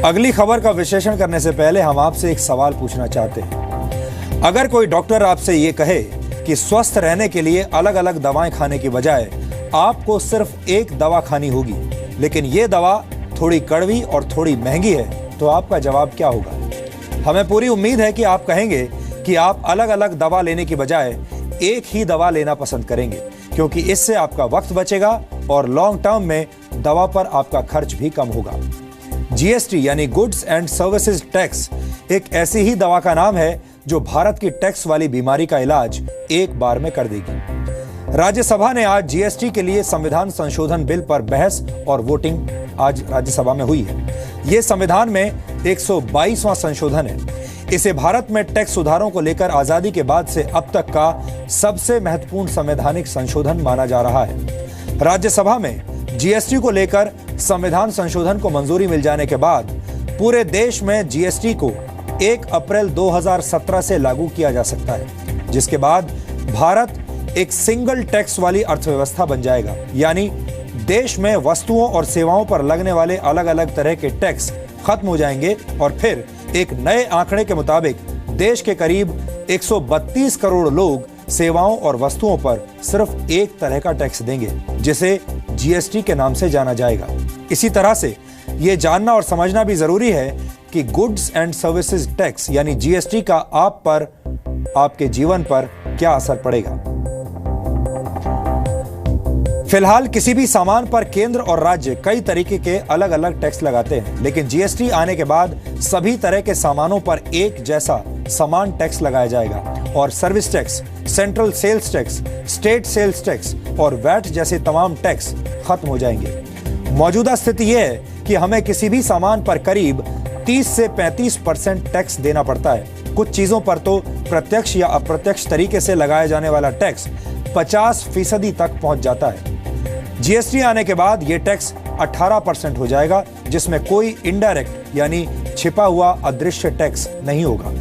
अगली खबर का विश्लेषण करने से पहले हम आपसे एक सवाल पूछना चाहते हैं। अगर कोई डॉक्टर आपसे ये कहे कि स्वस्थ रहने के लिए अलग अलग दवाएं खाने की बजाय आपको सिर्फ एक दवा खानी होगी, लेकिन ये दवा थोड़ी कड़वी और थोड़ी महंगी है, तो आपका जवाब क्या होगा? हमें पूरी उम्मीद है कि आप कहेंगे कि आप अलग अलग दवा लेने की बजाय एक ही दवा लेना पसंद करेंगे, क्योंकि इससे आपका वक्त बचेगा और लॉन्ग टर्म में दवा पर आपका खर्च भी कम होगा। जीएसटी यानी गुड्स एंड सर्विसेज टैक्स एक ऐसी ही दवा का नाम है जो भारत की टैक्स वाली बीमारी का इलाज एक बार में कर देगी। राज्यसभा ने आज जीएसटी के लिए संविधान संशोधन बिल पर बहस और वोटिंग आज राज्यसभा में हुई है। यह संविधान में 122वां संशोधन है। इसे भारत में टैक्स सुधारों को लेकर आजादी के बाद से अब तक का सबसे महत्वपूर्ण संवैधानिक संशोधन माना जा रहा है। राज्यसभा में जीएसटी को लेकर संविधान संशोधन को मंजूरी मिल जाने के बाद पूरे देश में जीएसटी को 1 अप्रैल 2017 से लागू किया जा सकता है, जिसके बाद भारत एक सिंगल टैक्स वाली अर्थव्यवस्था बन जाएगा। यानी देश में वस्तुओं और सेवाओं पर लगने वाले अलग अलग तरह के टैक्स खत्म हो जाएंगे और फिर एक नए आंकड़े के मुताबिक देश के करीब 132 करोड़ लोग सेवाओं और वस्तुओं पर सिर्फ एक तरह का टैक्स देंगे, जिसे जीएसटी के नाम से जाना जाएगा। इसी तरह से ये जानना और समझना भी जरूरी है कि गुड्स एंड सर्विसेज टैक्स यानी जीएसटी का आप पर, आपके जीवन पर क्या असर पड़ेगा। फिलहाल किसी भी सामान पर केंद्र और राज्य कई तरीके के अलग अलग टैक्स लगाते हैं, लेकिन जीएसटी आने के बाद सभी तरह के सामानों पर एक जैसा समान टैक्स लगाया जाएगा और service tax, central sales tax, state sales tax और वैट जैसे तमाम टैक्स खत्म हो जाएंगे। मौजूदा स्थिति यह है कि हमें किसी भी सामान पर करीब 30 से 35% टैक्स देना पड़ता है। कुछ चीजों पर तो प्रत्यक्ष या अप्रत्यक्ष तरीके से लगाया जाने वाला टैक्स 50% तक पहुंच जाता है। जीएसटी आने के बाद यह टैक्स 18% हो जाएगा, जिसमें कोई इनडायरेक्ट यानी छिपा हुआ अदृश्य टैक्स नहीं होगा।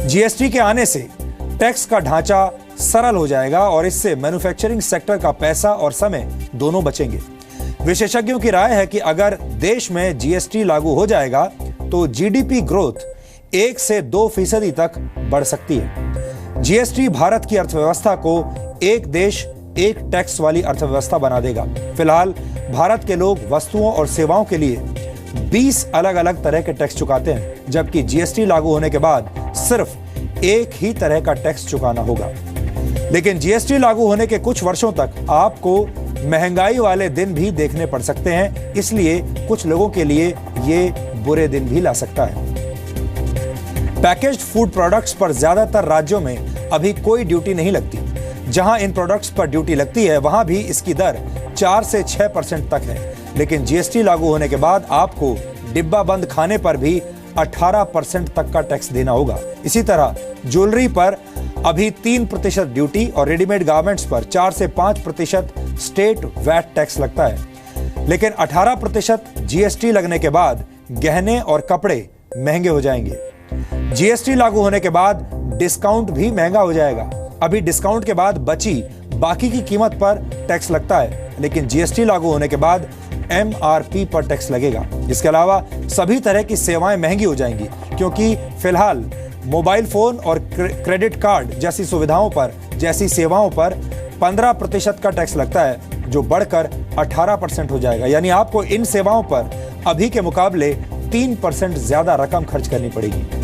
जीएसटी के आने से टैक्स का ढांचा सरल हो जाएगा और इससे मैन्युफैक्चरिंग सेक्टर का पैसा और समय दोनों बचेंगे। विशेषज्ञों की राय है कि अगर देश में जीएसटी लागू हो जाएगा तो जीडीपी ग्रोथ 1 से 2% तक बढ़ सकती है। जीएसटी भारत की अर्थव्यवस्था को एक देश एक टैक्स वाली अर्थव्यवस्था बना देगा। फिलहाल भारत के लोग वस्तुओं और सेवाओं के लिए 20 अलग अलग तरह के टैक्स चुकाते हैं, जबकि जीएसटी लागू होने के बाद सिर्फ एक ही तरह का टैक्स चुकाना होगा। लेकिन जीएसटी लागू होने के कुछ वर्षों तक आपको महंगाई वाले दिन भी देखने पड़ सकते हैं, इसलिए कुछ लोगों के लिए ये बुरे दिन भी ला सकता है। पैकेज्ड फूड प्रोडक्ट्स पर ज्यादातर राज्यों में अभी कोई ड्यूटी नहीं लगती। जहां इन प्रोडक्ट्स पर ड्यूटी लगती है वहां भी इसकी दर 4 से 6% तक है, लेकिन जीएसटी लागू होने के बाद आपको डिब्बा बंद खाने पर भी 18% तक का टैक्स देना होगा। इसी तरह ज्वेलरी पर अभी 3% ड्यूटी और रेडीमेड गारमेंट्स पर 4 से 5% स्टेट वैट टैक्स लगता है, लेकिन 18% जीएसटी लगने के बाद गहने और कपड़े महंगे हो जाएंगे। जीएसटी लागू होने के बाद डिस्काउंट भी महंगा हो जाएगा। अभी डिस्काउंट के बाद बची बाकी की कीमत पर टैक्स लगता है, लेकिन जीएसटी लागू होने के बाद एमआरपी पर टैक्स लगेगा। इसके अलावा सभी तरह की सेवाएं महंगी हो जाएंगी, क्योंकि फिलहाल मोबाइल फोन और क्रेडिट कार्ड जैसी सुविधाओं पर, जैसी सेवाओं पर 15% का टैक्स लगता है, जो बढ़कर 18% हो जाएगा। यानी आपको इन सेवाओं पर अभी के मुकाबले 3% ज्यादा रकम खर्च करनी पड़ेगी।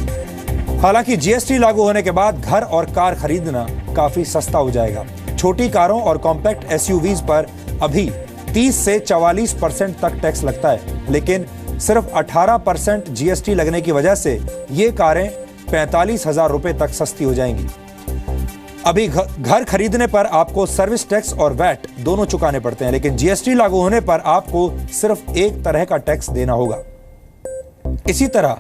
हालांकि जीएसटी लागू होने के बाद घर और कार खरीदना काफी सस्ता हो जाएगा। छोटी कारों और कॉम्पैक्ट एसयूवीज पर अभी 30 से 44% तक टैक्स लगता है, लेकिन सिर्फ 18% जीएसटी लगने की वजह से ये कारें 45,000 रुपए तक सस्ती हो जाएंगी। अभी घर खरीदने पर आपको सर्विस टैक्स और वैट दोनों चुकाने पड़ते हैं, लेकिन जीएसटी लागू होने पर आपको सिर्फ एक तरह का टैक्स देना होगा। इसी तरह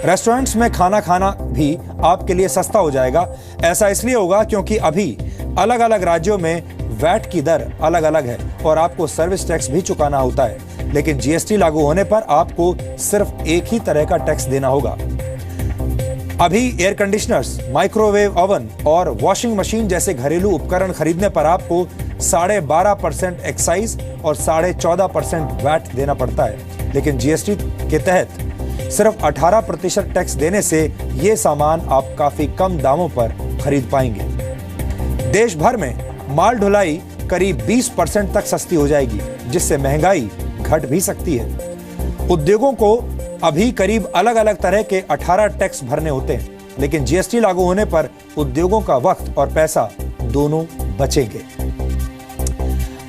रेस्टोरेंट्स में खाना खाना भी आपके लिए सस्ता हो जाएगा। ऐसा इसलिए होगा क्योंकि अभी अलग अलग राज्यों में वैट की दर अलग अलग है और आपको सर्विस टैक्स भी चुकाना होता है, लेकिन जीएसटी लागू होने पर आपको सिर्फ एक ही तरह का टैक्स देना होगा। अभी एयर कंडीशनर्स, माइक्रोवेव ओवन और वॉशिंग मशीन जैसे घरेलू उपकरण खरीदने पर आपको 12.5% एक्साइज और 14.5% वैट देना पड़ता है, लेकिन जीएसटी के तहत सिर्फ 18% टैक्स देने से ये सामान आप काफी कम दामों पर खरीद पाएंगे। देश भर में माल ढुलाई करीब 20% तक सस्ती हो जाएगी, जिससे महंगाई घट भी सकती है। उद्योगों को अभी करीब अलग अलग तरह के 18 टैक्स भरने होते हैं, लेकिन जीएसटी लागू होने पर उद्योगों का वक्त और पैसा दोनों बचेंगे।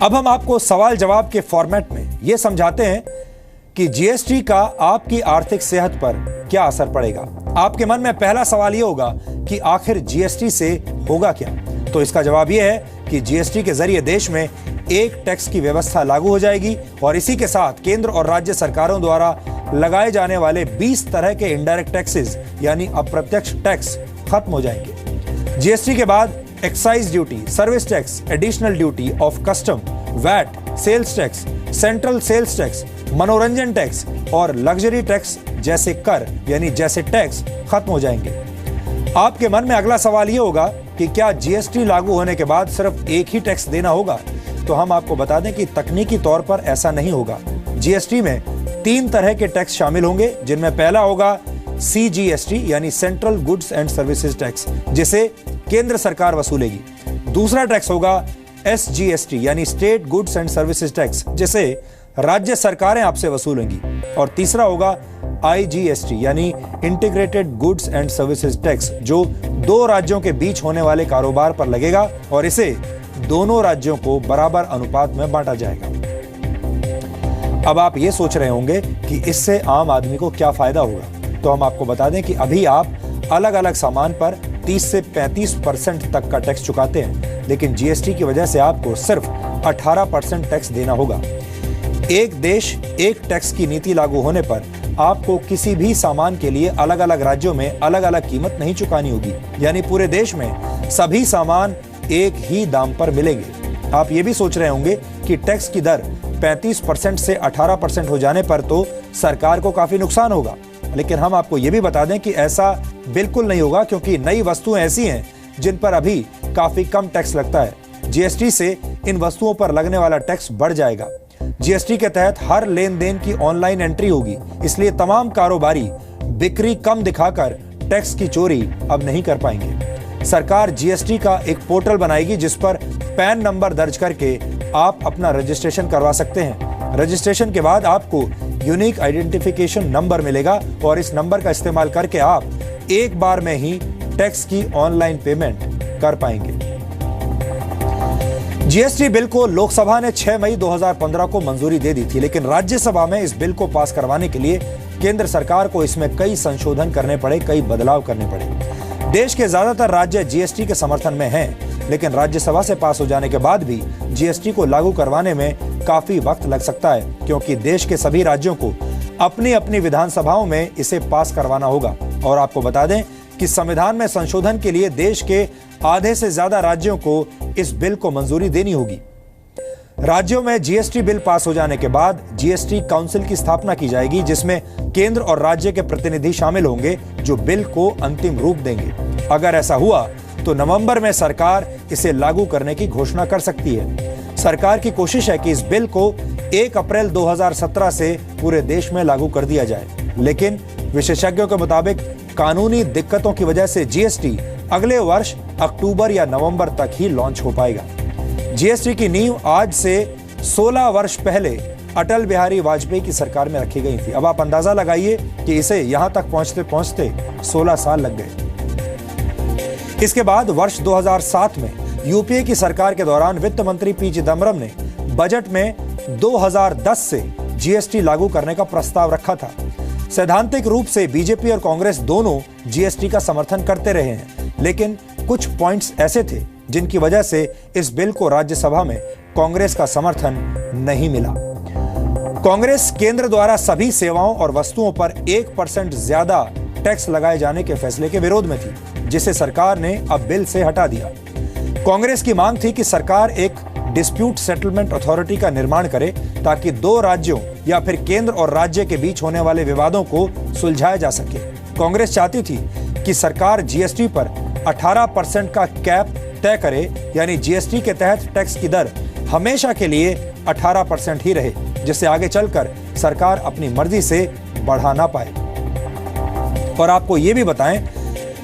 अब हम आपको सवाल जवाब के फॉर्मेट में यह समझाते हैं कि जीएसटी का आपकी आर्थिक सेहत पर क्या असर पड़ेगा। आपके मन में पहला सवाल यह होगा कि आखिर जीएसटी से होगा क्या? तो इसका जवाब यह है कि जीएसटी के जरिए देश में एक टैक्स की व्यवस्था लागू हो जाएगी और इसी के साथ केंद्र और राज्य सरकारों द्वारा लगाए जाने वाले 20 तरह के इनडायरेक्ट टैक्सेस यानी अप्रत्यक्ष टैक्स खत्म हो जाएंगे। जीएसटी के बाद excise duty, service tax, additional duty of custom, VAT, sales tax, central sales tax, मनोरंजन टैक्स और लग्जरी टैक्स जैसे कर यानी जैसे टैक्स खत्म हो जाएंगे। आपके मन में अगला सवाल यह होगा कि क्या जीएसटी लागू होने के बाद सिर्फ एक ही टैक्स देना होगा? तो हम आपको बता दें कि तकनीकी तौर पर ऐसा नहीं होगा। जीएसटी में 3 तरह के टैक्स शामिल होंगे, जिनमें पहला होगा सीजीएसटी यानी central goods and services tax, जिसे केंद्र सरकार वसूलेगी। दूसरा टैक्स होगा एसजीएसटी यानी state goods and services tax, जिसे राज्य सरकारें आपसे वसूलेंगी। और तीसरा होगा आईजीएसटी यानी integrated goods and services tax, जो 2 राज्यों के बीच होने वाले कारोबार पर लगेगा और इसे दोनों राज्यों को बराबर अनुपात में बांटा जाएगा। अब आप ये सोच रहे होंगे कि इससे आम आदमी को क्या फायदा होगा, तो हम आपको बता दें कि अभी आप अलग अलग सामान पर 30 से 35% तक का टैक्स चुकाते हैं, लेकिन जीएसटी की वजह से आपको सिर्फ 18% टैक्स देना होगा। एक देश एक टैक्स की नीति लागू होने पर आपको किसी भी सामान के लिए अलग अलग राज्यों में अलग अलग कीमत नहीं चुकानी होगी, यानी पूरे देश में सभी सामान एक ही दाम पर मिलेंगे। आप ये भी सोच रहे होंगे कि टैक्स की दर 35% से 18% हो जाने पर तो सरकार को काफी नुकसान होगा, लेकिन हम आपको ये भी बता दें कि ऐसा बिल्कुल नहीं होगा, क्योंकि नई वस्तुएं ऐसी हैं जिन पर अभी काफी कम टैक्स लगता है। जीएसटी से इन वस्तुओं पर लगने वाला टैक्स बढ़ जाएगा। जीएसटी के तहत हर लेन देन की ऑनलाइन एंट्री होगी, इसलिए तमाम कारोबारी बिक्री कम दिखाकर टैक्स की चोरी अब नहीं कर पाएंगे। सरकार जीएसटी का एक पोर्टल बनाएगी जिस पर पैन नंबर दर्ज करके आप अपना रजिस्ट्रेशन करवा सकते हैं। रजिस्ट्रेशन के बाद आपको यूनिक आइडेंटिफिकेशन नंबर मिलेगा और इस नंबर का इस्तेमाल करके आप एक बार में ही टैक्स की ऑनलाइन पेमेंट कर पाएंगे। जीएसटी बिल को लोकसभा ने 6 मई 2015 को मंजूरी दे दी थी, लेकिन राज्यसभा में इस बिल को पास करवाने के लिए केंद्र सरकार को इसमें कई संशोधन करने पड़े, कई बदलाव करने पड़े। देश के ज्यादातर राज्य जीएसटी के समर्थन में हैं, लेकिन राज्यसभा से पास हो जाने के बाद भी जीएसटी को लागू करवाने में काफी वक्त लग सकता है, क्योंकि देश के सभी राज्यों को अपनी अपनी विधानसभाओं में इसे पास करवाना होगा। और आपको बता दें कि संविधान में संशोधन के लिए देश के आधे से ज्यादा राज्यों को इस बिल को मंजूरी देनी होगी। राज्यों में जीएसटी बिल पास हो जाने के बाद जीएसटी काउंसिल की स्थापना की जाएगी, जिसमें केंद्र और राज्य के प्रतिनिधि शामिल होंगे जो बिल को अंतिम रूप देंगे। अगर ऐसा हुआ तो नवंबर में सरकार इसे लागू करने की घोषणा कर सकती है। सरकार की कोशिश है कि इस बिल को 1 अप्रैल 2017 से पूरे देश में लागू कर दिया जाए, लेकिन विशेषज्ञों के मुताबिक कानूनी दिक्कतों की वजह से जीएसटी अगले वर्ष अक्टूबर या नवंबर तक ही लॉन्च हो पाएगा। जीएसटी की नींव आज से 16 वर्ष पहले अटल बिहारी वाजपेयी की सरकार में रखी गई थी। अब आप अंदाजा लगाइए कि इसे यहां तक पहुंचते पहुंचते 16 साल लग गए। इसके बाद वर्ष 2007 में यूपीए की सरकार के दौरान वित्त मंत्री पी चिदम्बरम ने बजट में 2010 से जीएसटी लागू करने का प्रस्ताव रखा था। सैद्धांतिक रूप से बीजेपी और कांग्रेस दोनों जीएसटी का समर्थन करते रहे हैं, लेकिन कुछ पॉइंट्स ऐसे थे जिनकी वजह से इस बिल को राज्यसभा में कांग्रेस का समर्थन नहीं मिला। कांग्रेस केंद्र द्वारा सभी सेवाओं और वस्तुओं पर 1% ज्यादा टैक्स लगाए जाने के फैसले के विरोध में थी, जिसे सरकार ने अब बिल से हटा दिया। कांग्रेस की मांग थी कि सरकार एक डिस्प्यूट सेटलमेंट अथॉरिटी का निर्माण करे, ताकि 2 राज्यों या फिर केंद्र और राज्य के बीच होने वाले विवादों को सुलझाया जा सके। कांग्रेस चाहती थी कि सरकार जीएसटी पर 18% का कैप तय करे, यानी जीएसटी के तहत टैक्स की दर हमेशा के लिए 18% ही रहे, जिससे आगे चलकर सरकार अपनी मर्जी से बढ़ा ना पाए। और आपको ये भी बताएं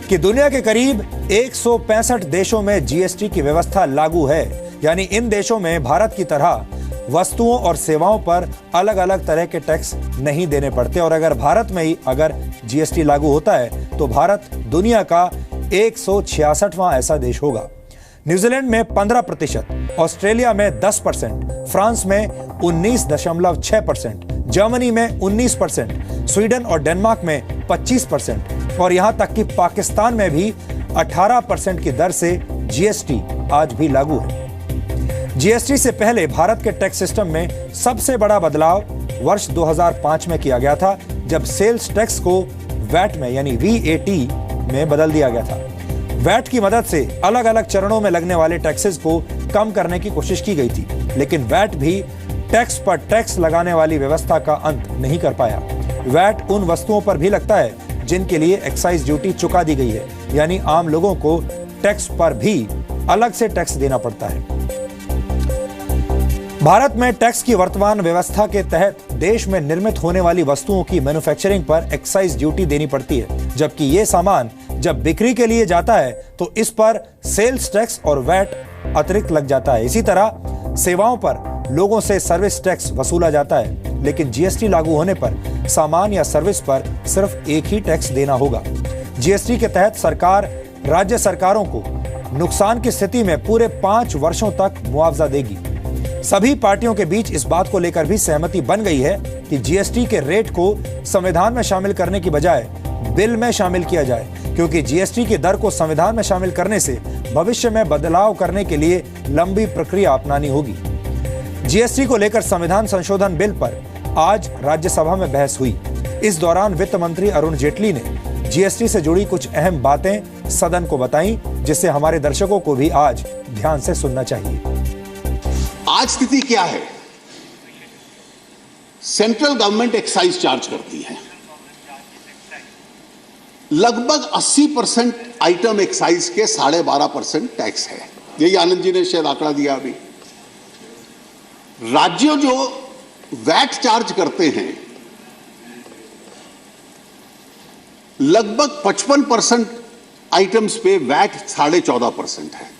कि दुनिया के करीब 165 देशों में जीएसटी की व्यवस्था लागू है, यानी इन देशों में भारत की तरह वस्तुओं और सेवाओं पर अलग अलग तरह के टैक्स नहीं देने पड़ते। और अगर भारत में ही अगर जीएसटी लागू होता है तो भारत दुनिया का 166वां ऐसा देश होगा। न्यूजीलैंड में 15%, ऑस्ट्रेलिया में 10%, फ्रांस में 19.6%, जर्मनी में 19%, स्वीडन और डेनमार्क में 25% और यहां तक कि पाकिस्तान में भी 18% की दर से जीएसटी आज भी लागू है। जीएसटी से पहले भारत के टैक्स सिस्टम में सबसे बड़ा बदलाव वर्ष 2005 में किया गया था, जब सेल्स टैक्स को वैट में यानी वीएटी में बदल दिया गया था। वैट की मदद से अलग अलग चरणों में लगने वाले टैक्सेस को कम करने की कोशिश की गई थी, लेकिन वैट भी टैक्स पर टैक्स लगाने वाली व्यवस्था का अंत नहीं कर पाया। वैट उन वस्तुओं पर भी लगता है जिनके लिए एक्साइज ड्यूटी चुका दी गई है, यानी आम लोगों को टैक्स पर भी अलग से टैक्स देना पड़ता है। भारत में टैक्स की वर्तमान व्यवस्था के तहत देश में निर्मित होने वाली वस्तुओं की मैन्युफैक्चरिंग पर एक्साइज ड्यूटी देनी पड़ती है, जबकि ये सामान जब बिक्री के लिए जाता है तो इस पर सेल्स टैक्स और वैट अतिरिक्त लग जाता है। इसी तरह सेवाओं पर लोगों से सर्विस टैक्स वसूला जाता है, लेकिन जीएसटी लागू होने पर सामान या सर्विस पर सिर्फ एक ही टैक्स देना होगा। जीएसटी के तहत सरकार राज्य सरकारों को नुकसान की स्थिति में पूरे 5 वर्षों तक मुआवजा देगी। सभी पार्टियों के बीच इस बात को लेकर भी सहमति बन गई है कि जीएसटी के रेट को संविधान में शामिल करने की बजाय बिल में शामिल किया जाए, क्योंकि जीएसटी की दर को संविधान में शामिल करने से भविष्य में बदलाव करने के लिए लंबी प्रक्रिया अपनानी होगी। जीएसटी को लेकर संविधान संशोधन बिल पर आज राज्यसभा में बहस हुई। इस दौरान वित्त मंत्री अरुण जेटली ने जीएसटी से जुड़ी कुछ अहम बातें सदन को बताई, जिसे हमारे दर्शकों को भी आज ध्यान से सुनना चाहिए। आज स्थिति क्या है? सेंट्रल गवर्नमेंट एक्साइज चार्ज करती है। लगभग 80% आइटम एक्साइज के 12.5% टैक्स है। यही आनंद जी ने शायद आंकड़ा दिया अभी। राज्य जो वैट चार्ज करते हैं, लगभग 55% आइटम्स पे वैट 14.5% है।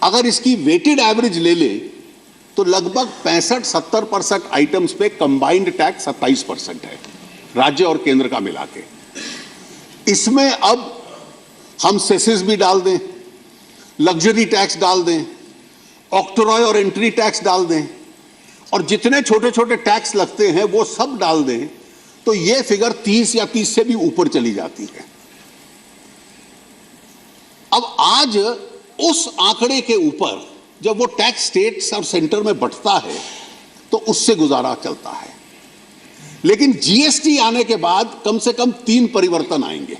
अगर इसकी वेटेड एवरेज ले ले तो लगभग 65-70% आइटम्स पे कंबाइंड टैक्स 27% है, राज्य और केंद्र का मिला के। इसमें अब हम सेसेस भी डाल दें, लग्जरी टैक्स डाल दें, ऑक्ट्रॉय और एंट्री टैक्स डाल दें और जितने छोटे छोटे टैक्स लगते हैं वो सब डाल दें, तो ये फिगर 30 या 30 से भी ऊपर चली जाती है। अब आज उस आंकड़े के ऊपर जब वो टैक्स स्टेट्स और सेंटर में बढ़ता है तो उससे गुजारा चलता है। लेकिन जीएसटी आने के बाद कम से कम 3 परिवर्तन आएंगे।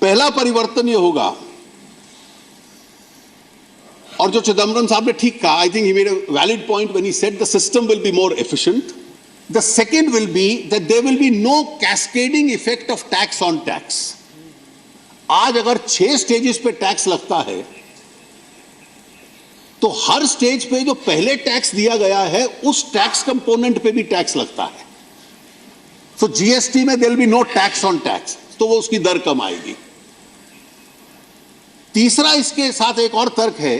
पहला परिवर्तन ये होगा, और जो चिदम्बरम साहब ने ठीक कहा, I think he made a valid point when he said the system will be more efficient. The second will be that there will be no cascading effect of tax on tax. आज अगर 6 stages पे tax लगता है तो हर stage पे जो पहले tax दिया गया है उस टैक्स कंपोनेंट पे भी टैक्स लगता है। तो जीएसटी में there will be no tax on tax, तो वो उसकी दर कम आएगी। तीसरा इसके साथ एक और तर्क है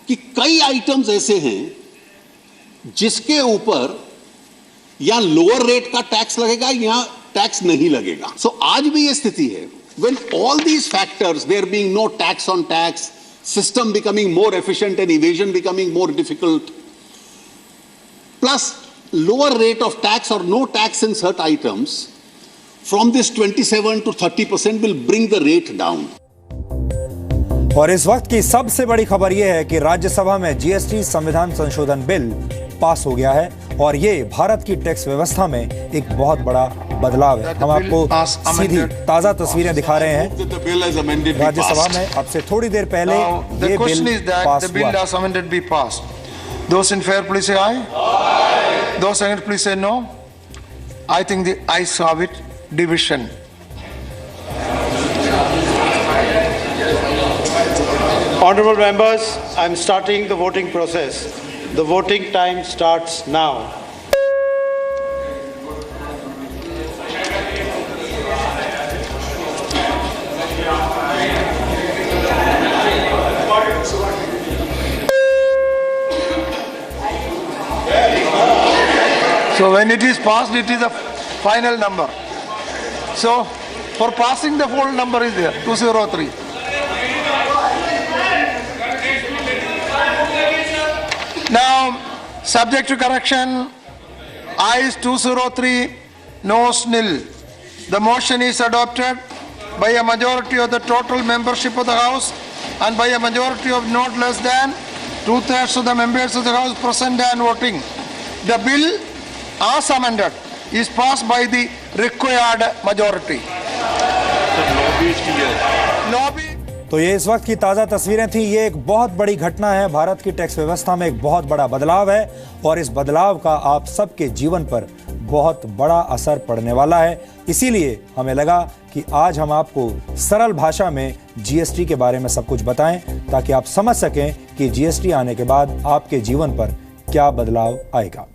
कि कई आइटम्स ऐसे हैं जिसके ऊपर या लोअर रेट का टैक्स लगेगा या टैक्स नहीं लगेगा। सो आज भी ये स्थिति है, when all these factors, there being no tax on tax, system becoming more efficient and evasion becoming more difficult, plus lower rate of tax or no tax in certain items, from this 27 to 30% will bring the rate down. और इस वक्त की सबसे बड़ी खबर यह है कि राज्यसभा में जीएसटी संविधान संशोधन बिल पास हो गया है और ये भारत की टैक्स व्यवस्था में एक बहुत बड़ा बदलाव है। हम आपको सीधी ताजा तस्वीरें दिखा रहे हैं। राज्यसभा में अब से थोड़ी देर पहले ये बिल पास हुआ। Those in favor, please say aye. Aye. Those against, please say no. I think the ayes have it. Division. Honorable members, I am starting the voting process. The voting time starts now. So when it is passed, it is a final number. So for passing, the whole number is there, 203. Now, subject to correction, ayes 203, noes nil. The motion is adopted by a majority of the total membership of the House and by a majority of not less than 2/3 of the members of the House present and voting. The bill, as amended, is passed by the required majority. Lobby. तो ये इस वक्त की ताज़ा तस्वीरें थी। ये एक बहुत बड़ी घटना है, भारत की टैक्स व्यवस्था में एक बहुत बड़ा बदलाव है और इस बदलाव का आप सबके जीवन पर बहुत बड़ा असर पड़ने वाला है। इसीलिए हमें लगा कि आज हम आपको सरल भाषा में जीएसटी के बारे में सब कुछ बताएं ताकि आप समझ सकें कि जीएसटी आने के बाद आपके जीवन पर क्या बदलाव आएगा।